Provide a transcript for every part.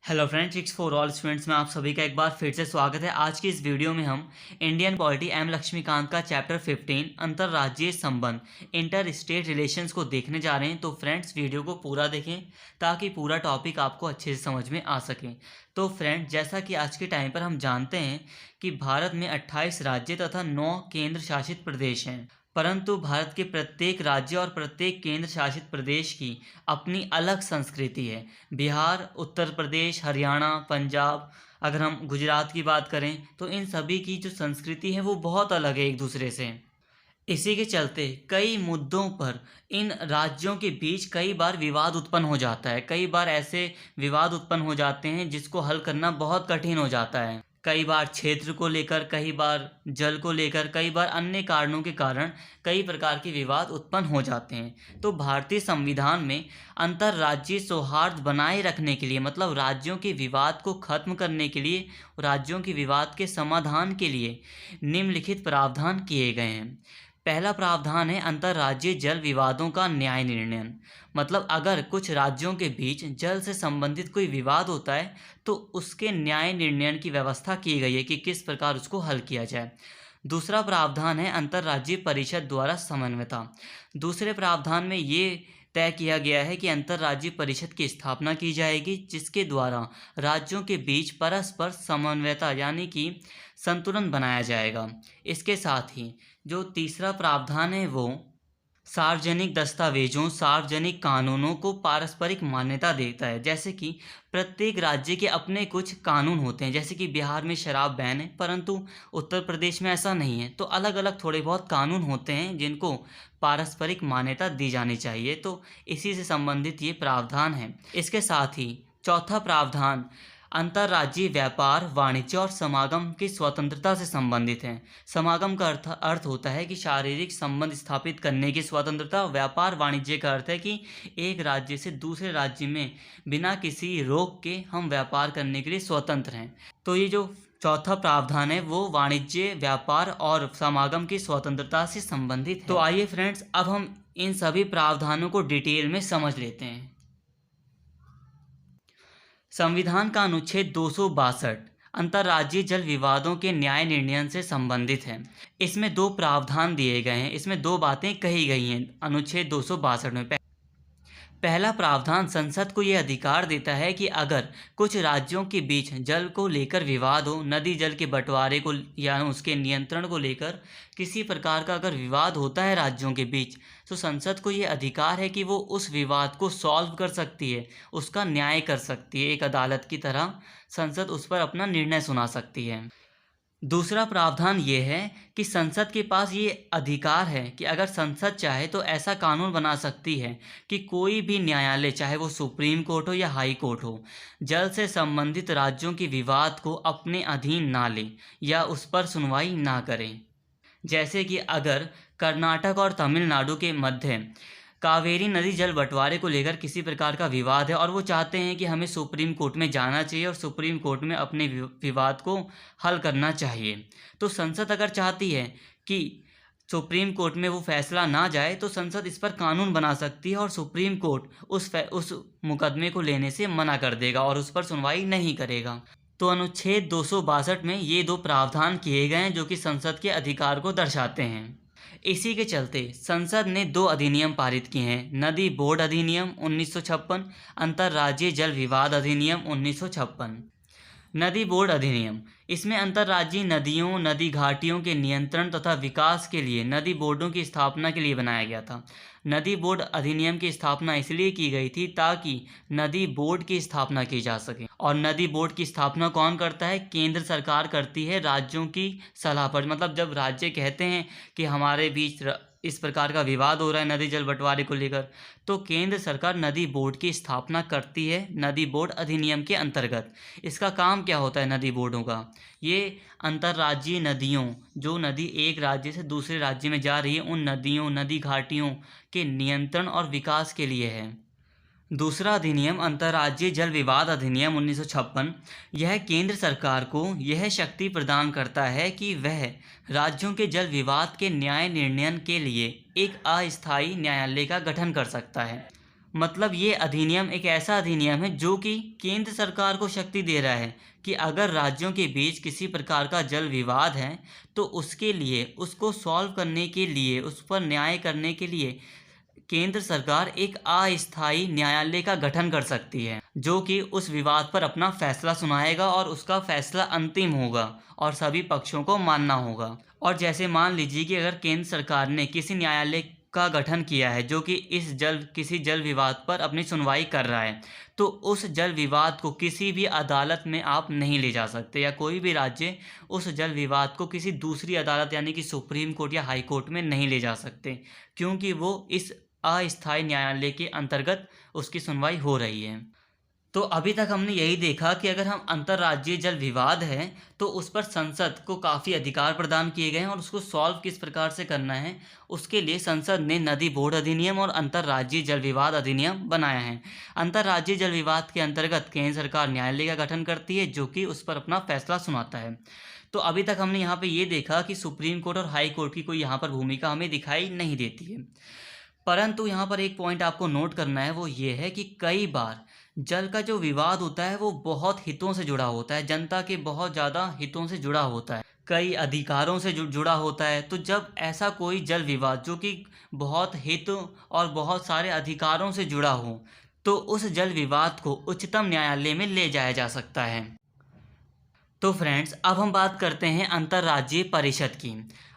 Hello friends, it's for all students में आप सभी का एक बार फिर से स्वागत है। आज की इस वीडियो में हम इंडियन पॉलिटी एम लक्ष्मीकांत का चैप्टर 15 अंतर्राज्यीय संबंध इंटर स्टेट रिलेशंस को देखने जा रहे हैं। तो फ्रेंड्स, वीडियो को पूरा देखें ताकि पूरा टॉपिक आपको अच्छे से समझ में आ सके। तो फ्रेंड्स, जैसा कि आज के टाइम पर हम जानते हैं कि भारत में 28 राज्य तथा 9 केंद्र शासित प्रदेश हैं, परंतु भारत के प्रत्येक राज्य और प्रत्येक केंद्र शासित प्रदेश की अपनी अलग संस्कृति है। बिहार, उत्तर प्रदेश, हरियाणा, पंजाब, अगर हम गुजरात की बात करें तो इन सभी की जो संस्कृति है वो बहुत अलग है एक दूसरे से। इसी के चलते कई मुद्दों पर इन राज्यों के बीच कई बार विवाद उत्पन्न हो जाता है। कई बार ऐसे विवाद उत्पन्न हो जाते हैं जिसको हल करना बहुत कठिन हो जाता है। कई बार क्षेत्र को लेकर, कई बार जल को लेकर, कई बार अन्य कारणों के कारण कई प्रकार के विवाद उत्पन्न हो जाते हैं। तो भारतीय संविधान में अंतर्राज्यीय सौहार्द बनाए रखने के लिए, मतलब राज्यों के विवाद को खत्म करने के लिए, राज्यों के विवाद के समाधान के लिए निम्नलिखित प्रावधान किए गए हैं। पहला प्रावधान है अंतर्राज्यीय जल विवादों का न्याय निर्णय। मतलब अगर कुछ राज्यों के बीच जल से संबंधित कोई विवाद होता है तो उसके न्याय निर्णय की व्यवस्था की गई है कि किस प्रकार उसको हल किया जाए। दूसरा प्रावधान है अंतर्राज्यीय परिषद द्वारा समन्वयता। दूसरे प्रावधान में ये तय किया गया है कि अंतर्राज्यीय परिषद की स्थापना की जाएगी जिसके द्वारा राज्यों के बीच परस्पर समन्वयता यानी कि संतुलन बनाया जाएगा। इसके साथ ही जो तीसरा प्रावधान है वो सार्वजनिक दस्तावेजों, सार्वजनिक कानूनों को पारस्परिक मान्यता देता है। जैसे कि प्रत्येक राज्य के अपने कुछ कानून होते हैं, जैसे कि बिहार में शराब बैन है परंतु उत्तर प्रदेश में ऐसा नहीं है। तो अलग अलग थोड़े बहुत कानून होते हैं जिनको पारस्परिक मान्यता दी जानी चाहिए। तो इसी से संबंधित ये प्रावधान है। इसके साथ ही चौथा प्रावधान अंतर्राज्यीय व्यापार, वाणिज्य और समागम की स्वतंत्रता से संबंधित है। समागम का अर्थ होता है कि शारीरिक संबंध स्थापित करने की स्वतंत्रता। व्यापार वाणिज्य का अर्थ है कि एक राज्य से दूसरे राज्य में बिना किसी रोक के हम व्यापार करने के लिए स्वतंत्र हैं। तो ये जो चौथा प्रावधान है वो वाणिज्य, व्यापार और समागम की स्वतंत्रता से संबंधित है। तो आइए फ्रेंड्स, अब हम इन सभी प्रावधानों को डिटेल में समझ लेते हैं। संविधान का अनुच्छेद 262 अंतर्राज्यीय जल विवादों के न्याय निर्णय से संबंधित है। इसमें दो प्रावधान दिए गए हैं, इसमें दो बातें कही गई हैं अनुच्छेद 262 में। पहला प्रावधान संसद को यह अधिकार देता है कि अगर कुछ राज्यों के बीच जल को लेकर विवाद हो, नदी जल के बंटवारे को या उसके नियंत्रण को लेकर किसी प्रकार का अगर विवाद होता है राज्यों के बीच, तो संसद को यह अधिकार है कि वो उस विवाद को सॉल्व कर सकती है, उसका न्याय कर सकती है। एक अदालत की तरह संसद उस पर अपना निर्णय सुना सकती है। दूसरा प्रावधान ये है कि संसद के पास ये अधिकार है कि अगर संसद चाहे तो ऐसा कानून बना सकती है कि कोई भी न्यायालय, चाहे वो सुप्रीम कोर्ट हो या हाई कोर्ट हो, जल से संबंधित राज्यों के विवाद को अपने अधीन ना ले या उस पर सुनवाई ना करे। जैसे कि अगर कर्नाटक और तमिलनाडु के मध्य कावेरी नदी जल बंटवारे को लेकर किसी प्रकार का विवाद है और वो चाहते हैं कि हमें सुप्रीम कोर्ट में जाना चाहिए और सुप्रीम कोर्ट में अपने विवाद को हल करना चाहिए, तो संसद अगर चाहती है कि सुप्रीम कोर्ट में वो फैसला ना जाए तो संसद इस पर कानून बना सकती है और सुप्रीम कोर्ट उस मुकदमे को लेने से मना कर देगा और उस पर सुनवाई नहीं करेगा। तो अनुच्छेद 262 में ये दो प्रावधान किए गए हैं जो कि संसद के अधिकार को दर्शाते हैं। इसी के चलते संसद ने दो अधिनियम पारित किए हैं। नदी बोर्ड अधिनियम 1956, अंतर्राज्यीय जल विवाद अधिनियम 1956। नदी बोर्ड अधिनियम, इसमें अंतर्राज्यीय नदियों, नदी घाटियों के नियंत्रण तथा विकास के लिए नदी बोर्डों की स्थापना के लिए बनाया गया था। नदी बोर्ड अधिनियम की स्थापना इसलिए की गई थी ताकि नदी बोर्ड की स्थापना की जा सके। और नदी बोर्ड की स्थापना कौन करता है? केंद्र सरकार करती है राज्यों की सलाह पर। मतलब जब राज्य कहते हैं कि हमारे बीच इस प्रकार का विवाद हो रहा है नदी जल बंटवारे को लेकर, तो केंद्र सरकार नदी बोर्ड की स्थापना करती है नदी बोर्ड अधिनियम के अंतर्गत। इसका काम क्या होता है नदी बोर्डों का? ये अंतर्राज्यीय नदियों, जो नदी एक राज्य से दूसरे राज्य में जा रही है, उन नदियों, नदी घाटियों के नियंत्रण और विकास के लिए है। दूसरा अधिनियम अंतर्राज्यीय जल विवाद अधिनियम 1956, यह केंद्र सरकार को यह शक्ति प्रदान करता है कि वह राज्यों के जल विवाद के न्याय निर्णय के लिए एक अस्थायी न्यायालय का गठन कर सकता है। मतलब ये अधिनियम एक ऐसा अधिनियम है जो कि केंद्र सरकार को शक्ति दे रहा है कि अगर राज्यों के बीच किसी प्रकार का जल विवाद है तो उसके लिए, उसको सॉल्व करने के लिए, उस पर न्याय करने के लिए केंद्र सरकार एक अस्थायी न्यायालय का गठन कर सकती है जो कि उस विवाद पर अपना फैसला सुनाएगा और उसका फैसला अंतिम होगा और सभी पक्षों को मानना होगा। और जैसे मान लीजिए कि अगर केंद्र सरकार ने किसी न्यायालय का गठन किया है जो कि किसी जल विवाद पर अपनी सुनवाई कर रहा है, तो उस जल विवाद को किसी भी अदालत में आप नहीं ले जा सकते, या कोई भी राज्य उस जल विवाद को किसी दूसरी अदालत यानी कि सुप्रीम कोर्ट या हाई कोर्ट में नहीं ले जा सकते, क्योंकि वो इस अस्थायी न्यायालय के अंतर्गत उसकी सुनवाई हो रही है। तो अभी तक हमने यही देखा कि अगर हम अंतर्राज्यीय जल विवाद है तो उस पर संसद को काफ़ी अधिकार प्रदान किए गए हैं, और उसको सॉल्व किस प्रकार से करना है उसके लिए संसद ने नदी बोर्ड अधिनियम और अंतर्राज्यीय जल विवाद अधिनियम बनाया है। अंतर्राज्यीय जल विवाद के अंतर्गत केंद्र सरकार न्यायालय का गठन करती है जो कि उस पर अपना फैसला सुनाता है। तो अभी तक हमने यहाँ पे ये देखा कि सुप्रीम कोर्ट और हाई कोर्ट की कोई यहाँ पर भूमिका हमें दिखाई नहीं देती है, परंतु यहाँ पर एक पॉइंट आपको नोट करना है, वो ये है कि कई बार जल का जो विवाद होता है वो बहुत हितों से जुड़ा होता है, जनता के बहुत ज़्यादा हितों से जुड़ा होता है, कई अधिकारों से जुड़ा होता है। तो जब ऐसा कोई जल विवाद जो कि बहुत हित और बहुत सारे अधिकारों से जुड़ा हो तो उस जल विवाद को उच्चतम न्यायालय में ले जाया जा सकता है। तो फ्रेंड्स, अब हम बात करते हैं अंतर्राज्यीय परिषद की।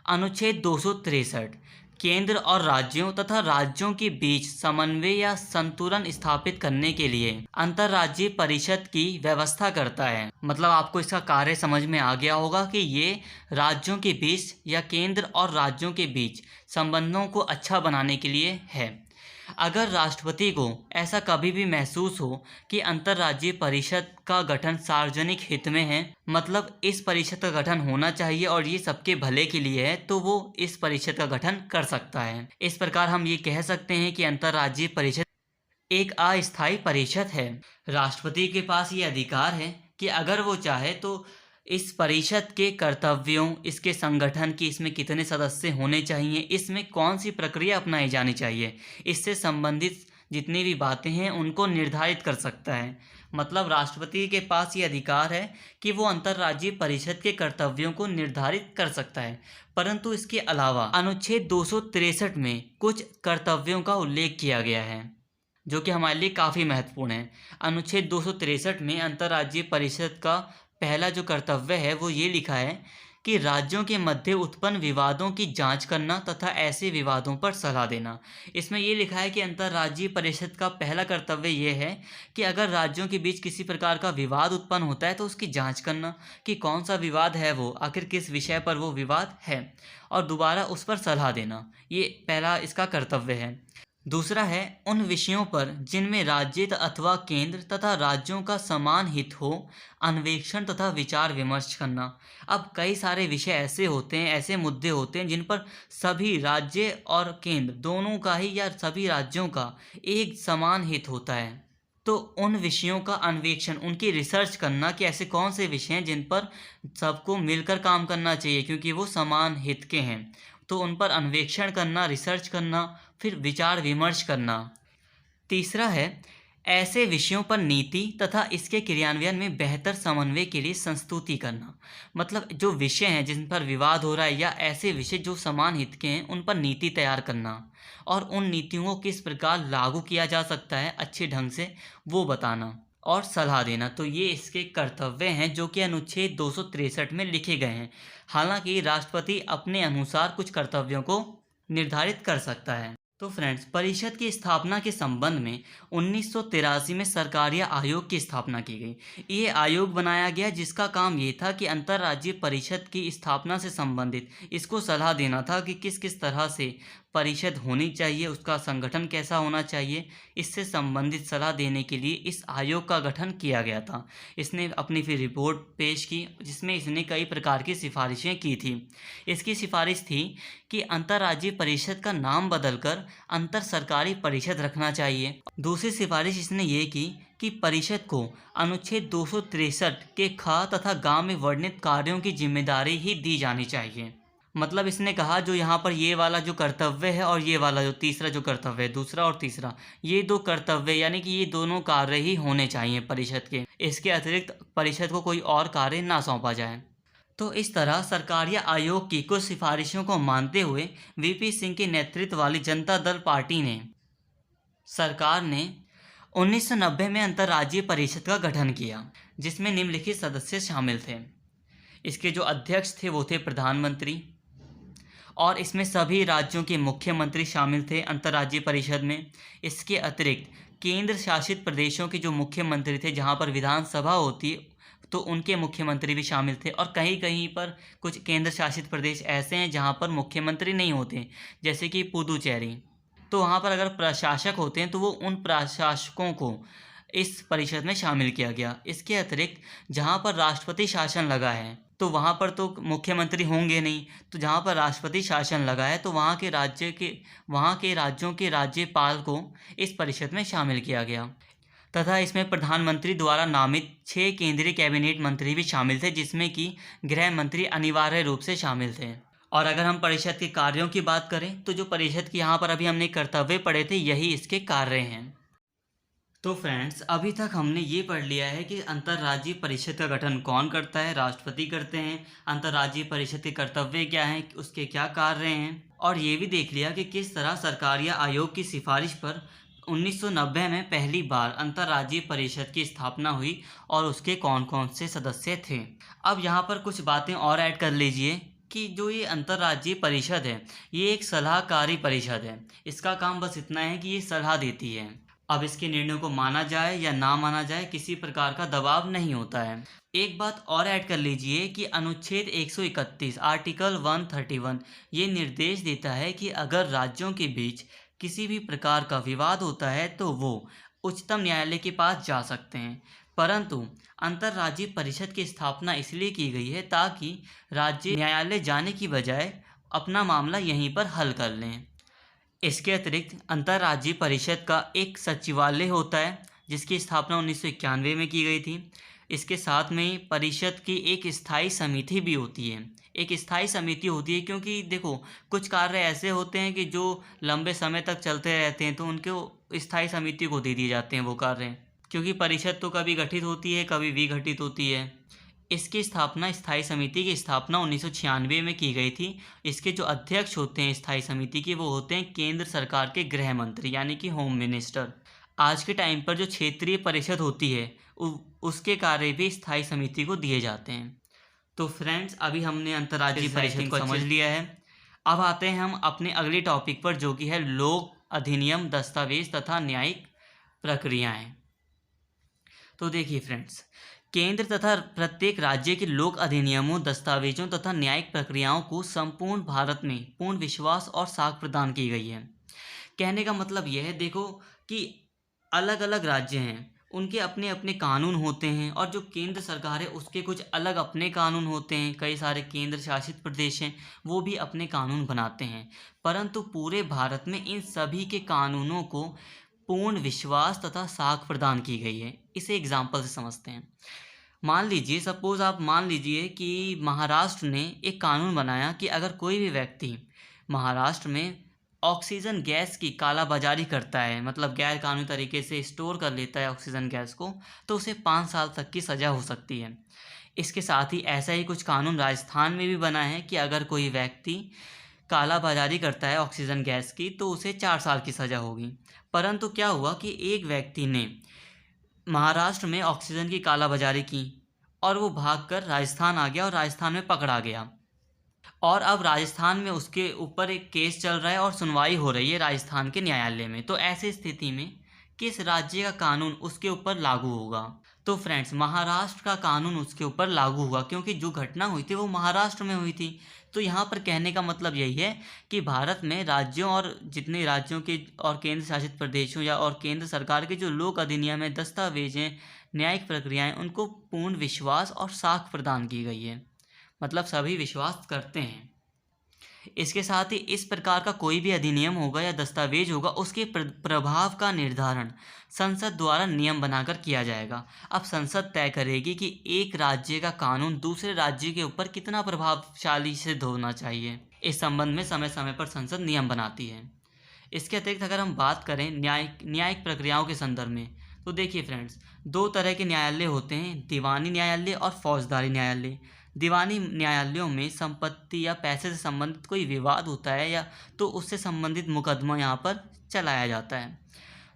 अनुच्छेद 263 केंद्र और राज्यों तथा राज्यों के बीच समन्वय या संतुलन स्थापित करने के लिए अंतर्राज्यीय परिषद की व्यवस्था करता है। मतलब आपको इसका कार्य समझ में आ गया होगा कि ये राज्यों के बीच या केंद्र और राज्यों के बीच संबंधों को अच्छा बनाने के लिए है। अगर राष्ट्रपति को ऐसा कभी भी महसूस हो कि अंतर्राज्यीय परिषद का गठन सार्वजनिक हित में है, मतलब इस परिषद का गठन होना चाहिए और ये सबके भले के लिए है, तो वो इस परिषद का गठन कर सकता है। इस प्रकार हम ये कह सकते हैं कि अंतर्राज्यीय परिषद एक अस्थायी परिषद है। राष्ट्रपति के पास ये अधिकार है कि अगर वो चाहे तो इस परिषद के कर्तव्यों, इसके संगठन की, इसमें कितने सदस्य होने चाहिए, इसमें कौन सी प्रक्रिया अपनाई जानी चाहिए, इससे संबंधित जितनी भी बातें हैं उनको निर्धारित कर सकता है। मतलब राष्ट्रपति के पास ये अधिकार है कि वो अंतर्राज्यीय परिषद के कर्तव्यों को निर्धारित कर सकता है। परंतु इसके अलावा अनुच्छेद 263 में कुछ कर्तव्यों का उल्लेख किया गया है जो कि हमारे लिए काफ़ी महत्वपूर्ण है। अनुच्छेद 263 में अंतर्राज्यीय परिषद का पहला जो कर्तव्य है वो ये लिखा है कि राज्यों के मध्य उत्पन्न विवादों की जांच करना तथा ऐसे विवादों पर सलाह देना। इसमें ये लिखा है कि अंतर्राज्यीय परिषद का पहला कर्तव्य ये है कि अगर राज्यों के बीच किसी प्रकार का विवाद उत्पन्न होता है तो उसकी जांच करना कि कौन सा विवाद है, वो आखिर किस विषय पर वो विवाद है, और दोबारा उस पर सलाह देना। ये पहला इसका कर्तव्य है। दूसरा है उन विषयों पर जिनमें राज्य अथवा केंद्र तथा राज्यों का समान हित हो, अन्वेषण तथा विचार विमर्श करना। अब कई सारे विषय ऐसे होते हैं, ऐसे मुद्दे होते हैं जिन पर सभी राज्य और केंद्र दोनों का ही या सभी राज्यों का एक समान हित होता है, तो उन विषयों का अन्वेषण, उनकी रिसर्च करना कि ऐसे कौन से विषय हैं जिन पर सबको मिलकर काम करना चाहिए क्योंकि वो समान हित के हैं, तो उन पर अन्वेषण करना, रिसर्च करना, फिर विचार विमर्श करना। तीसरा है ऐसे विषयों पर नीति तथा इसके क्रियान्वयन में बेहतर समन्वय के लिए संस्तुति करना। मतलब जो विषय हैं जिन पर विवाद हो रहा है या ऐसे विषय जो समान हित के हैं उन पर नीति तैयार करना और उन नीतियों को किस प्रकार लागू किया जा सकता है अच्छे ढंग से वो बताना और सलाह देना। तो ये इसके कर्तव्य हैं जो कि अनुच्छेद 263 में लिखे गए हैं। हालांकि राष्ट्रपति अपने अनुसार कुछ कर्तव्यों को निर्धारित कर सकता है। तो फ्रेंड्स, परिषद की स्थापना के संबंध में 1983 में सरकारीय आयोग की स्थापना की गई। ये आयोग बनाया गया जिसका काम ये था कि अंतर्राज्यीय परिषद की स्थापना से संबंधित इसको सलाह देना था कि किस किस तरह से परिषद होनी चाहिए, उसका संगठन कैसा होना चाहिए, इससे संबंधित सलाह देने के लिए इस आयोग का गठन किया गया था। इसने अपनी फिर रिपोर्ट पेश की जिसमें इसने कई प्रकार की सिफारिशें की थी। इसकी सिफारिश थी कि अंतर्राज्यीय परिषद का नाम बदलकर अंतर सरकारी परिषद रखना चाहिए। दूसरी सिफारिश इसने ये की कि परिषद को अनुच्छेद 263 के ख तथा ग में वर्णित कार्यों की जिम्मेदारी ही दी जानी चाहिए। मतलब इसने कहा जो यहाँ पर ये वाला जो कर्तव्य है और ये वाला जो तीसरा जो कर्तव्य है, दूसरा और तीसरा, ये दो कर्तव्य यानी कि ये दोनों कार्य ही होने चाहिए परिषद के। इसके अतिरिक्त परिषद को कोई और कार्य ना सौंपा जाए। तो इस तरह सरकार या आयोग की कुछ सिफारिशों को मानते हुए वीपी सिंह के नेतृत्व वाली जनता दल पार्टी ने सरकार ने 1990 में अंतर्राज्यीय परिषद का गठन किया, जिसमें निम्नलिखित सदस्य शामिल थे। इसके जो अध्यक्ष थे वो थे प्रधानमंत्री, और इसमें सभी राज्यों के मुख्यमंत्री शामिल थे अंतर्राज्यीय परिषद में। इसके अतिरिक्त केंद्र शासित प्रदेशों के जो मुख्यमंत्री थे, जहाँ पर विधानसभा होती तो उनके मुख्यमंत्री भी शामिल थे। और कहीं कहीं पर कुछ केंद्र शासित प्रदेश ऐसे हैं जहाँ पर मुख्यमंत्री नहीं होते, जैसे कि पुदुचेरी। तो वहाँ पर अगर प्रशासक होते हैं तो वो उन प्रशासकों को इस परिषद में शामिल किया गया। इसके अतिरिक्त जहाँ पर राष्ट्रपति शासन लगा है तो वहाँ पर तो मुख्यमंत्री होंगे नहीं, तो जहाँ पर राष्ट्रपति शासन लगा है तो वहाँ के राज्यों के राज्यपाल को इस परिषद में शामिल किया गया। तथा इसमें प्रधानमंत्री द्वारा नामित 6 केंद्रीय कैबिनेट मंत्री भी शामिल थे, जिसमें कि गृह मंत्री अनिवार्य रूप से शामिल थे। और अगर हम परिषद के कार्यों की बात करें तो जो परिषद की यहाँ पर अभी हमने कर्तव्य पढ़े थे, यही इसके कार्य हैं। तो फ्रेंड्स, अभी तक हमने ये पढ़ लिया है कि अंतर्राज्यीय परिषद का गठन कौन करता है, राष्ट्रपति करते हैं। अंतर्राज्यीय परिषद के कर्तव्य क्या हैं, उसके क्या कार्य हैं, और ये भी देख लिया कि किस तरह सरकार या आयोग की सिफारिश पर 1990 में पहली बार अंतर्राज्यीय परिषद की स्थापना हुई और उसके कौन कौन से सदस्य थे। अब यहाँ पर कुछ बातें और ऐड कर लीजिए कि जो ये अंतर्राज्यीय परिषद है, ये एक सलाहकारी परिषद है। इसका काम बस इतना है कि ये सलाह देती है। अब इसके निर्णयों को माना जाए या ना माना जाए, किसी प्रकार का दबाव नहीं होता है। एक बात और ऐड कर लीजिए कि अनुच्छेद 131 आर्टिकल 131 ये निर्देश देता है कि अगर राज्यों के बीच किसी भी प्रकार का विवाद होता है तो वो उच्चतम न्यायालय के पास जा सकते हैं। परंतु अंतर्राज्यीय परिषद की स्थापना इसलिए की गई है ताकि राज्य न्यायालय जाने की बजाय अपना मामला यहीं पर हल कर लें। इसके अतिरिक्त अंतर्राज्यीय परिषद का एक सचिवालय होता है, जिसकी स्थापना 1991 में की गई थी। इसके साथ में परिषद की एक स्थायी समिति भी होती है। एक स्थायी समिति होती है क्योंकि देखो, कुछ कार्य ऐसे होते हैं कि जो लंबे समय तक चलते रहते हैं, तो उनको स्थायी समिति को दे दिए जाते हैं वो कार्य, क्योंकि परिषद तो कभी गठित होती है, कभी विघटित होती है। इसकी स्थापना स्थायी समिति की स्थापना 1996 में की गई थी। इसके जो अध्यक्ष होते हैं स्थायी समिति के, वो होते हैं केंद्र सरकार के गृह मंत्री यानी कि होम मिनिस्टर। आज के टाइम पर जो क्षेत्रीय परिषद होती है उसके कार्य भी स्थायी समिति को दिए जाते हैं। तो फ्रेंड्स, अभी हमने अंतर्राज्यीय परिषद को समझ लिया है। अब आते हैं हम अपने अगले टॉपिक पर, जो कि है लोक अधिनियम, दस्तावेज तथा न्यायिक प्रक्रियाएं। तो देखिए फ्रेंड्स, केंद्र तथा प्रत्येक राज्य के लोक अधिनियमों, दस्तावेजों तथा न्यायिक प्रक्रियाओं को संपूर्ण भारत में पूर्ण विश्वास और साख प्रदान की गई है। कहने का मतलब यह है, देखो कि अलग अलग राज्य हैं, उनके अपने अपने कानून होते हैं, और जो केंद्र सरकार है उसके कुछ अलग अपने कानून होते हैं। कई सारे केंद्र शासित प्रदेश हैं, वो भी अपने कानून बनाते हैं। परंतु पूरे भारत में इन सभी के कानूनों को पूर्ण विश्वास तथा साख प्रदान की गई है। इसे एग्जाम्पल से समझते हैं। मान लीजिए, सपोज़ आप मान लीजिए कि महाराष्ट्र ने एक कानून बनाया कि अगर कोई भी व्यक्ति महाराष्ट्र में ऑक्सीजन गैस की कालाबाजारी करता है, मतलब गैर कानूनी तरीके से स्टोर कर लेता है ऑक्सीजन गैस को, तो उसे 5 साल तक की सज़ा हो सकती है। इसके साथ ही ऐसा ही कुछ कानून राजस्थान में भी बना है कि अगर कोई व्यक्ति कालाबाजारी करता है ऑक्सीजन गैस की तो उसे 4 साल की सज़ा होगी। परंतु क्या हुआ कि एक व्यक्ति ने महाराष्ट्र में ऑक्सीजन की कालाबाजारी की और वो भागकर राजस्थान आ गया और राजस्थान में पकड़ा गया, और अब राजस्थान में उसके ऊपर एक केस चल रहा है और सुनवाई हो रही है राजस्थान के न्यायालय में। तो ऐसी स्थिति में किस राज्य का कानून उसके ऊपर लागू होगा? तो फ्रेंड्स, महाराष्ट्र का कानून उसके ऊपर लागू हुआ, क्योंकि जो घटना हुई थी वो महाराष्ट्र में हुई थी। तो यहाँ पर कहने का मतलब यही है कि भारत में राज्यों और जितने राज्यों के और केंद्र शासित प्रदेशों या और केंद्र सरकार के जो लोक अधिनियम है, दस्तावेज हैं, न्यायिक प्रक्रियाएं, उनको पूर्ण विश्वास और साख प्रदान की गई है। मतलब सभी विश्वास करते हैं। इसके साथ ही इस प्रकार का कोई भी अधिनियम होगा या दस्तावेज होगा, उसके प्रभाव का निर्धारण संसद द्वारा नियम बनाकर किया जाएगा। अब संसद तय करेगी कि एक राज्य का कानून दूसरे राज्य के ऊपर कितना प्रभावशाली सिद्ध होना चाहिए। इस संबंध में समय समय पर संसद नियम बनाती है। इसके अतिरिक्त अगर हम बात करें न्यायिक प्रक्रियाओं के संदर्भ में, तो देखिए फ्रेंड्स, दो तरह के न्यायालय होते हैं, दीवानी न्यायालय और फौजदारी न्यायालय। दीवानी न्यायालयों में संपत्ति या पैसे से संबंधित कोई विवाद होता है या तो उससे संबंधित मुकदमा यहाँ पर चलाया जाता है।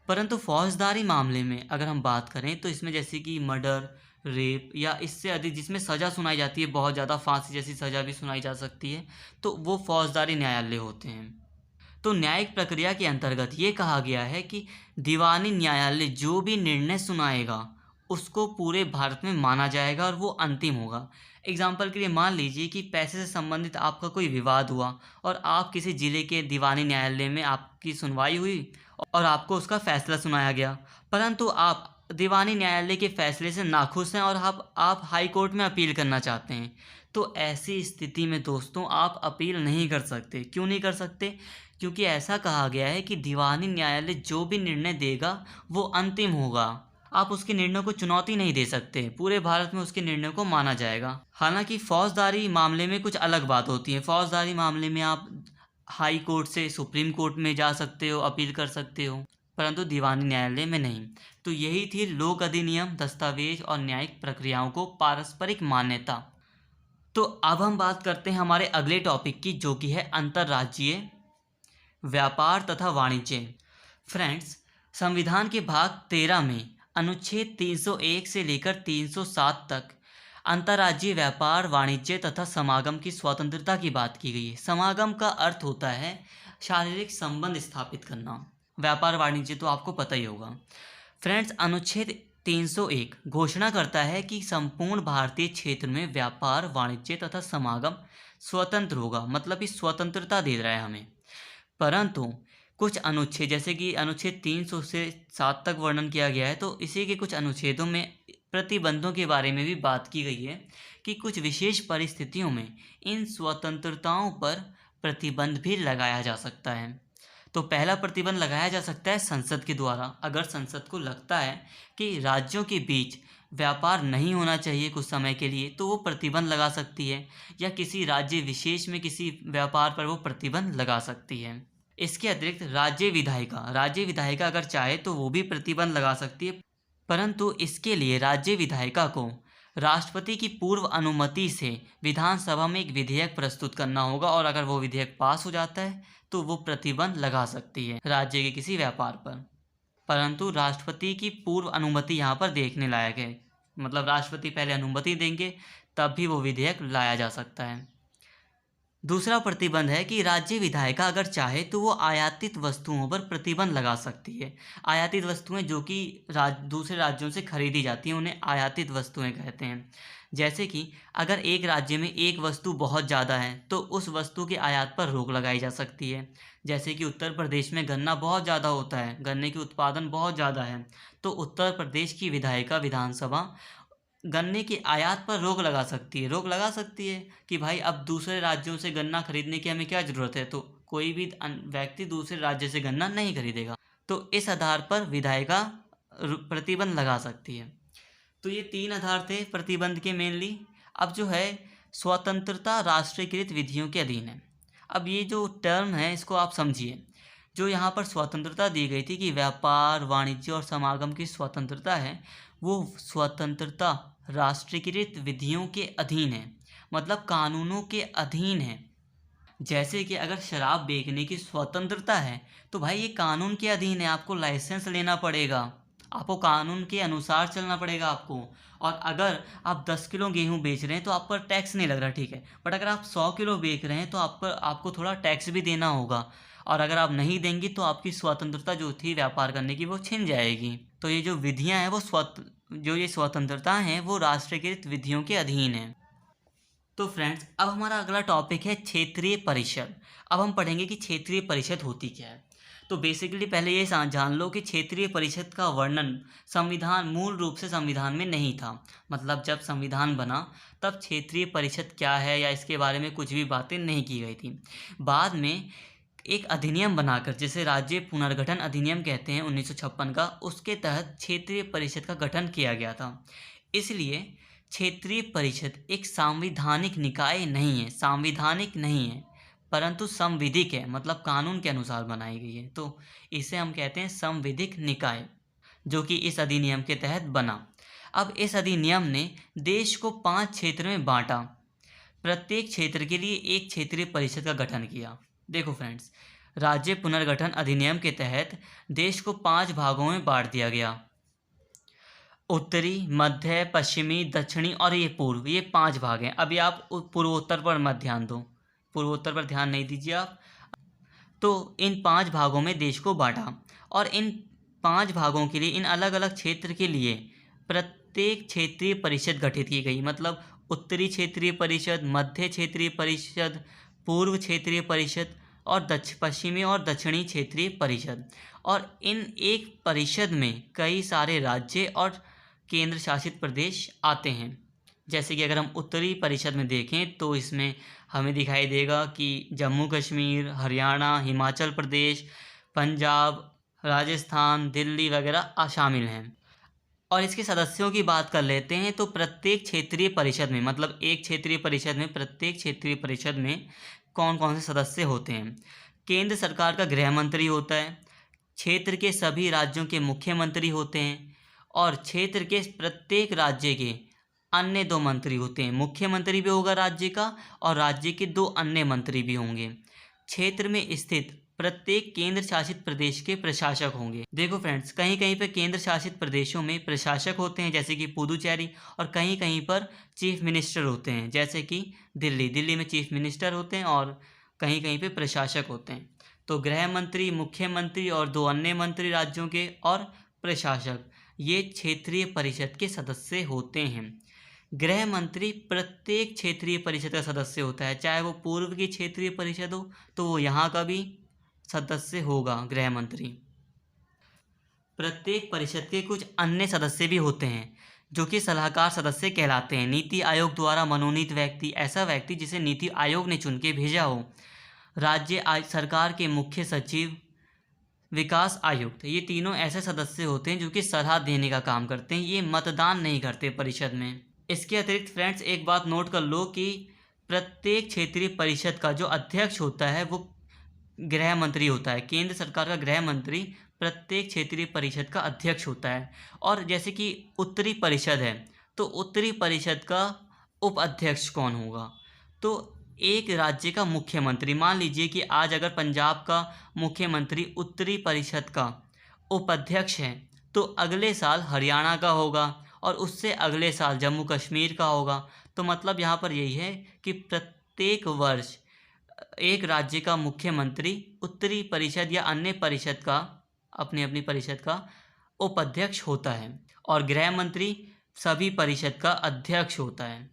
परंतु फौजदारी मामले में अगर हम बात करें तो इसमें जैसे कि मर्डर, रेप या इससे अधिक जिसमें सज़ा सुनाई जाती है, बहुत ज़्यादा फांसी जैसी सज़ा भी सुनाई जा सकती है, तो वो फौजदारी न्यायालय होते हैं। तो न्यायिक प्रक्रिया के अंतर्गत ये कहा गया है कि दीवानी न्यायालय जो भी निर्णय सुनाएगा उसको पूरे भारत में माना जाएगा और वो अंतिम होगा। एग्जाम्पल के लिए मान लीजिए कि पैसे से संबंधित आपका कोई विवाद हुआ और आप किसी ज़िले के दीवानी न्यायालय में आपकी सुनवाई हुई और आपको उसका फैसला सुनाया गया, परंतु आप दीवानी न्यायालय के फैसले से नाखुश हैं और आप हाई कोर्ट में अपील करना चाहते हैं। तो ऐसी स्थिति में दोस्तों आप अपील नहीं कर सकते। क्यों नहीं कर सकते? क्योंकि ऐसा कहा गया है कि दीवानी न्यायालय जो भी निर्णय देगा वो अंतिम होगा। आप उसके निर्णय को चुनौती नहीं दे सकते, पूरे भारत में उसके निर्णय को माना जाएगा। हालांकि फौजदारी मामले में कुछ अलग बात होती है। फौजदारी मामले में आप हाई कोर्ट से सुप्रीम कोर्ट में जा सकते हो, अपील कर सकते हो, परंतु दीवानी न्यायालय में नहीं। तो यही थी लोक अधिनियम, दस्तावेज और न्यायिक प्रक्रियाओं को पारस्परिक मान्यता। तो अब हम बात करते हैं हमारे अगले टॉपिक की, जो कि है अंतर्राज्यीय व्यापार तथा वाणिज्य। फ्रेंड्स, संविधान के भाग 13 में अनुच्छेद 301 से लेकर 307 तक अंतर्राज्यीय व्यापार, वाणिज्य तथा समागम की स्वतंत्रता की बात की गई है। समागम का अर्थ होता है शारीरिक संबंध स्थापित करना। व्यापार वाणिज्य तो आपको पता ही होगा। फ्रेंड्स, अनुच्छेद 301 घोषणा करता है कि संपूर्ण भारतीय क्षेत्र में व्यापार, वाणिज्य तथा समागम स्वतंत्र होगा, मतलब कि स्वतंत्रता दे रहा है हमें। परंतु कुछ अनुच्छेद, जैसे कि अनुच्छेद 300 से 7 तक वर्णन किया गया है, तो इसी के कुछ अनुच्छेदों में प्रतिबंधों के बारे में भी बात की गई है कि कुछ विशेष परिस्थितियों में इन स्वतंत्रताओं पर प्रतिबंध भी लगाया जा सकता है। तो पहला प्रतिबंध लगाया जा सकता है संसद के द्वारा। अगर संसद को लगता है कि राज्यों के बीच व्यापार नहीं होना चाहिए कुछ समय के लिए, तो वो प्रतिबंध लगा सकती है, या किसी राज्य विशेष में किसी व्यापार पर वो प्रतिबंध लगा सकती है। इसके अतिरिक्त राज्य विधायिका अगर चाहे तो वो भी प्रतिबंध लगा सकती है, परंतु इसके लिए राज्य विधायिका को राष्ट्रपति की पूर्व अनुमति से विधानसभा में एक विधेयक प्रस्तुत करना होगा, और अगर वो विधेयक पास हो जाता है तो वो प्रतिबंध लगा सकती है राज्य के किसी व्यापार पर। परंतु राष्ट्रपति की पूर्व अनुमति यहाँ पर देखने लायक है, मतलब राष्ट्रपति पहले अनुमति देंगे तब भी वो विधेयक लाया जा सकता है। दूसरा प्रतिबंध है कि राज्य विधायिका अगर चाहे तो वो आयातित वस्तुओं पर प्रतिबंध लगा सकती है। आयातित वस्तुएं जो कि दूसरे राज्यों से खरीदी जाती हैं उन्हें आयातित वस्तुएं कहते हैं। जैसे कि अगर एक राज्य में एक वस्तु बहुत ज़्यादा है तो उस वस्तु के आयात पर रोक लगाई जा सकती है। जैसे कि उत्तर प्रदेश में गन्ना बहुत ज़्यादा होता है, गन्ने की उत्पादन बहुत ज़्यादा है, तो उत्तर प्रदेश की विधायिका विधानसभा गन्ने के आयात पर रोक लगा सकती है कि भाई अब दूसरे राज्यों से गन्ना खरीदने की हमें क्या ज़रूरत है, तो कोई भी व्यक्ति दूसरे राज्य से गन्ना नहीं खरीदेगा। तो इस आधार पर विधायिका प्रतिबंध लगा सकती है। तो ये 3 आधार थे प्रतिबंध के मेनली। अब जो है स्वतंत्रता राष्ट्रीयकृत विधियों के अधीन है। अब ये जो टर्म है इसको आप समझिए। जो यहाँ पर स्वतंत्रता दी गई थी कि व्यापार, वाणिज्य और समागम की स्वतंत्रता है, वो स्वतंत्रता राष्ट्रीयकृत विधियों के अधीन है, मतलब कानूनों के अधीन है। जैसे कि अगर शराब बेचने की स्वतंत्रता है तो भाई ये कानून के अधीन है, आपको लाइसेंस लेना पड़ेगा, आपको कानून के अनुसार चलना पड़ेगा आपको। और अगर आप 10 किलो गेहूँ बेच रहे हैं तो आप पर टैक्स नहीं लग रहा, ठीक है, बट अगर आप 100 किलो बेच रहे हैं तो आपको थोड़ा टैक्स भी देना होगा, और अगर आप नहीं देंगे तो आपकी स्वतंत्रता जो थी व्यापार करने की वो छिन जाएगी। तो ये जो विधियाँ हैं वो ये स्वतंत्रता हैं वो राष्ट्रीयकृत विधियों के अधीन है। तो फ्रेंड्स, अब हमारा अगला टॉपिक है क्षेत्रीय परिषद। अब हम पढ़ेंगे कि क्षेत्रीय परिषद होती क्या है। तो बेसिकली पहले ये जान लो कि क्षेत्रीय परिषद का वर्णन संविधान मूल रूप से संविधान में नहीं था। मतलब जब संविधान बना तब क्षेत्रीय परिषद क्या है या इसके बारे में कुछ भी बातें नहीं की गई थी। बाद में एक अधिनियम बनाकर, जिसे राज्य पुनर्गठन अधिनियम कहते हैं 1956 का, उसके तहत क्षेत्रीय परिषद का गठन किया गया था। इसलिए क्षेत्रीय परिषद एक सांविधानिक निकाय नहीं है, संवैधानिक नहीं है, परंतु संविधिक है, मतलब कानून के अनुसार बनाई गई है। तो इसे हम कहते हैं संविधिक निकाय, जो कि इस अधिनियम के तहत बना। अब इस अधिनियम ने देश को 5 क्षेत्र में बांटा, प्रत्येक क्षेत्र के लिए एक क्षेत्रीय परिषद का गठन किया। देखो फ्रेंड्स, राज्य पुनर्गठन अधिनियम के तहत देश को 5 भागों में बांट दिया गया। उत्तरी, मध्य, पश्चिमी, दक्षिणी और ये पूर्व, ये 5 भाग हैं। अभी आप पूर्वोत्तर पर मत ध्यान दो, पूर्वोत्तर पर ध्यान नहीं दीजिए आप। तो इन 5 भागों में देश को बांटा और इन 5 भागों के लिए, इन अलग अलग क्षेत्र के लिए प्रत्येक क्षेत्रीय परिषद गठित की गई। मतलब उत्तरी क्षेत्रीय परिषद, मध्य क्षेत्रीय परिषद, पूर्व क्षेत्रीय परिषद और पश्चिमी और दक्षिणी क्षेत्रीय परिषद। और इन एक परिषद में कई सारे राज्य और केंद्र शासित प्रदेश आते हैं। जैसे कि अगर हम उत्तरी परिषद में देखें तो इसमें हमें दिखाई देगा कि जम्मू कश्मीर, हरियाणा, हिमाचल प्रदेश, पंजाब, राजस्थान, दिल्ली वगैरह शामिल हैं। और इसके सदस्यों की बात कर लेते हैं तो प्रत्येक क्षेत्रीय परिषद में, मतलब एक क्षेत्रीय परिषद में, प्रत्येक क्षेत्रीय परिषद में कौन कौन से सदस्य होते हैं। केंद्र सरकार का गृह मंत्री होता है, क्षेत्र के सभी राज्यों के मुख्यमंत्री होते हैं और क्षेत्र के प्रत्येक राज्य के अन्य 2 मंत्री होते हैं। मुख्यमंत्री भी होगा राज्य का और राज्य के 2 अन्य मंत्री भी होंगे। क्षेत्र में स्थित प्रत्येक केंद्र शासित प्रदेश के प्रशासक होंगे। देखो फ्रेंड्स, कहीं कहीं पर केंद्र शासित प्रदेशों में प्रशासक होते हैं, जैसे कि पुदुचेरी, और कहीं कहीं पर चीफ मिनिस्टर होते हैं, जैसे कि दिल्ली में चीफ मिनिस्टर होते हैं और कहीं कहीं पे प्रशासक होते हैं। तो गृह मंत्री, मुख्यमंत्री और 2 अन्य मंत्री राज्यों के और प्रशासक, ये क्षेत्रीय परिषद के सदस्य होते हैं। गृह मंत्री प्रत्येक क्षेत्रीय परिषद का सदस्य होता है, चाहे वो पूर्व की क्षेत्रीय परिषद हो तो वो यहाँ का भी सदस्य होगा गृह मंत्री। प्रत्येक परिषद के कुछ अन्य सदस्य भी होते हैं जो कि सलाहकार सदस्य कहलाते हैं। नीति आयोग द्वारा मनोनीत व्यक्ति, ऐसा व्यक्ति जिसे नीति आयोग ने चुन के भेजा हो। राज्य सरकार के मुख्य सचिव, विकास आयुक्त, ये तीनों ऐसे सदस्य होते हैं जो कि सलाह देने का काम करते हैं। ये मतदान नहीं करते परिषद में। इसके अतिरिक्त फ्रेंड्स एक बात नोट कर लो कि प्रत्येक क्षेत्रीय परिषद का जो अध्यक्ष होता है वो गृह मंत्री होता है। केंद्र सरकार का गृह मंत्री प्रत्येक क्षेत्रीय परिषद का अध्यक्ष होता है। और जैसे कि उत्तरी परिषद है तो उत्तरी परिषद का उपाध्यक्ष कौन होगा, तो एक राज्य का मुख्यमंत्री। मान लीजिए कि आज अगर पंजाब का मुख्यमंत्री उत्तरी परिषद का उपाध्यक्ष है तो अगले साल हरियाणा का होगा और उससे अगले साल जम्मू कश्मीर का होगा। तो मतलब यहाँ पर यही है कि प्रत्येक वर्ष एक राज्य का मुख्यमंत्री उत्तरी परिषद या अन्य परिषद का, अपनी अपनी परिषद का उपाध्यक्ष होता है और गृह मंत्री सभी परिषद का अध्यक्ष होता है।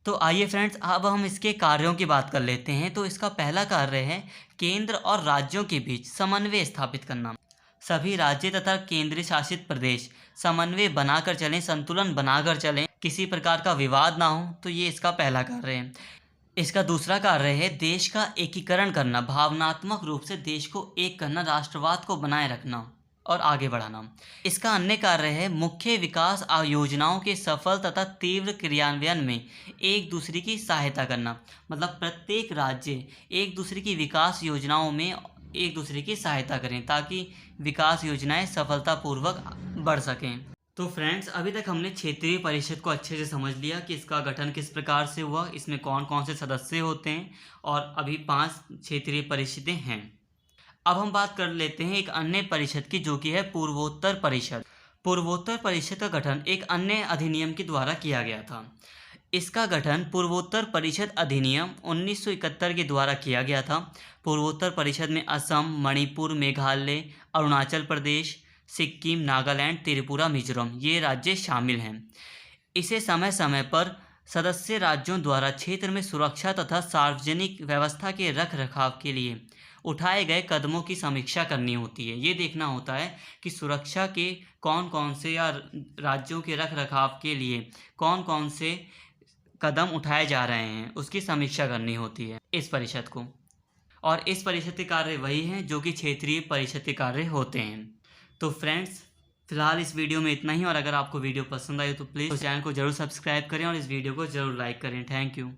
तो आइए फ्रेंड्स, अब हम इसके कार्यों की बात कर लेते हैं। तो इसका पहला कार्य है केंद्र और राज्यों के बीच समन्वय स्थापित करना। सभी राज्य तथा केंद्रीय शासित प्रदेश समन्वय बनाकर चलें, संतुलन बनाकर चलें, किसी प्रकार का विवाद ना हो। तो ये इसका पहला कार्य है। इसका दूसरा कार्य है देश का एकीकरण करना, भावनात्मक रूप से देश को एक करना, राष्ट्रवाद को बनाए रखना और आगे बढ़ाना। इसका अन्य कार्य है मुख्य विकास योजनाओं के सफल तथा तीव्र क्रियान्वयन में एक दूसरे की सहायता करना। मतलब प्रत्येक राज्य एक दूसरे की विकास योजनाओं में एक दूसरे की सहायता करें ताकि विकास योजनाएं सफलतापूर्वक बढ़ सकें। तो फ्रेंड्स, अभी तक हमने क्षेत्रीय परिषद को अच्छे से समझ लिया कि इसका गठन किस प्रकार से हुआ, इसमें कौन कौन से सदस्य होते हैं और अभी 5 क्षेत्रीय परिषदें हैं। अब हम बात कर लेते हैं एक अन्य परिषद की, जो कि है पूर्वोत्तर परिषद। पूर्वोत्तर परिषद का गठन एक अन्य अधिनियम के द्वारा किया गया था। इसका गठन पूर्वोत्तर परिषद अधिनियम 1971 के द्वारा किया गया था। पूर्वोत्तर परिषद में असम, मणिपुर, मेघालय, अरुणाचल प्रदेश, सिक्किम, नागालैंड, त्रिपुरा, मिजोरम, ये राज्य शामिल हैं। इसे समय समय पर सदस्य राज्यों द्वारा क्षेत्र में सुरक्षा तथा सार्वजनिक व्यवस्था के रख रखाव के लिए उठाए गए कदमों की समीक्षा करनी होती है। ये देखना होता है कि सुरक्षा के कौन कौन से या राज्यों के रख रखाव के लिए कौन कौन से कदम उठाए जा रहे हैं, उसकी समीक्षा करनी होती है इस परिषद को। और इस परिषद के कार्य वही हैं जो कि क्षेत्रीय परिषद के कार्य होते हैं। तो फ्रेंड्स, फिलहाल इस वीडियो में इतना ही, और अगर आपको वीडियो पसंद आई तो प्लीज़ चैनल को ज़रूर सब्सक्राइब करें और इस वीडियो को ज़रूर लाइक करें। Thank you.